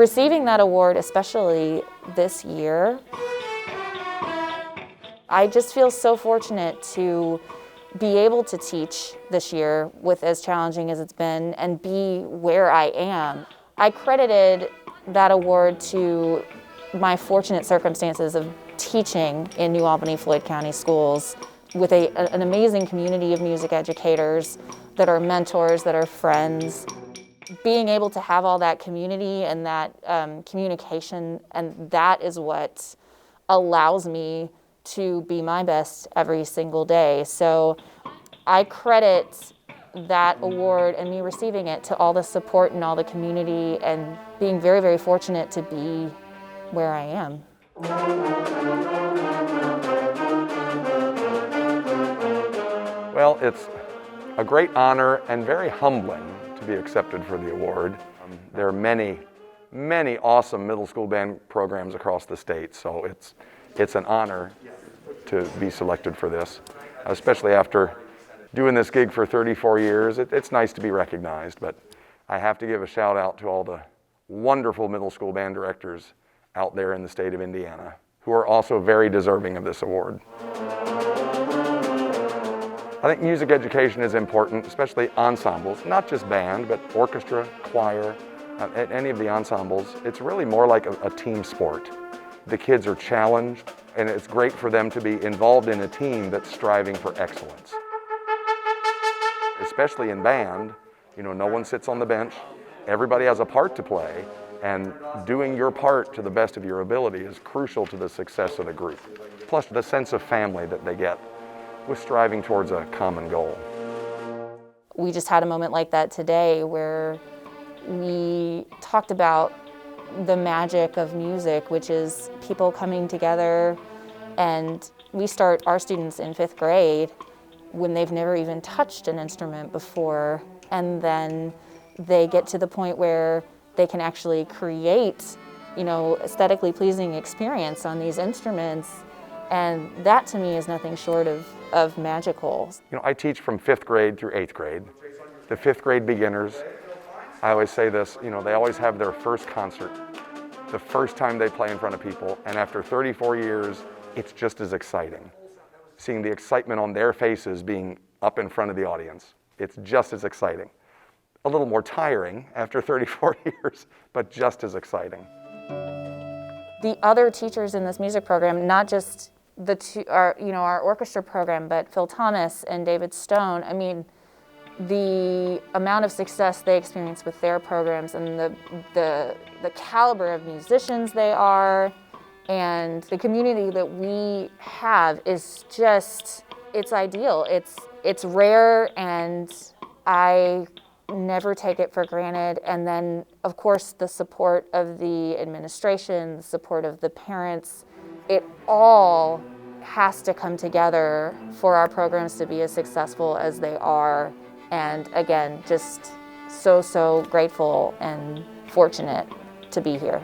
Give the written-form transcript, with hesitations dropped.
Receiving that award, especially this year, I just feel so fortunate to be able to teach this year with as challenging as it's been and be where I am. I credited that award to my fortunate circumstances of teaching in New Albany, Floyd County schools with an amazing community of music educators that are mentors, that are friends. Being able to have all that community and that communication, and that is what allows me to be my best every single day. So I credit that award and me receiving it to all the support and all the community and being very, very fortunate to be where I am. Well, it's a great honor and very humbling to be accepted for the award. There are many, many awesome middle school band programs across the state, so it's an honor to be selected for this, especially after doing this gig for 34 years. It's nice to be recognized, but I have to give a shout out to all the wonderful middle school band directors out there in the state of Indiana who are also very deserving of this award. I think music education is important, especially ensembles, not just band, but orchestra, choir, any of the ensembles. It's really more like a team sport. The kids are challenged, and it's great for them to be involved in a team that's striving for excellence. Especially in band, no one sits on the bench. Everybody has a part to play, and doing your part to the best of your ability is crucial to the success of the group. Plus the sense of family that they get with striving towards a common goal. We just had a moment like that today where we talked about the magic of music, which is people coming together, and we start our students in 5th grade when they've never even touched an instrument before, and then they get to the point where they can actually create, aesthetically pleasing experience on these instruments, and that to me is nothing short of magical. I teach from 5th grade through 8th grade. The 5th grade beginners, I always say this, they always have their first concert, the first time they play in front of people, and after 34 years, it's just as exciting. Seeing the excitement on their faces being up in front of the audience, it's just as exciting. A little more tiring after 34 years, but just as exciting. The other teachers in this music program, not just our orchestra program, but Phil Thomas and David Stone, the amount of success they experience with their programs and the caliber of musicians they are and the community that we have is just, it's ideal. It's rare, and I never take it for granted. And then, of course, the support of the administration, the support of the parents, it all has to come together for our programs to be as successful as they are. And again, just so grateful and fortunate to be here.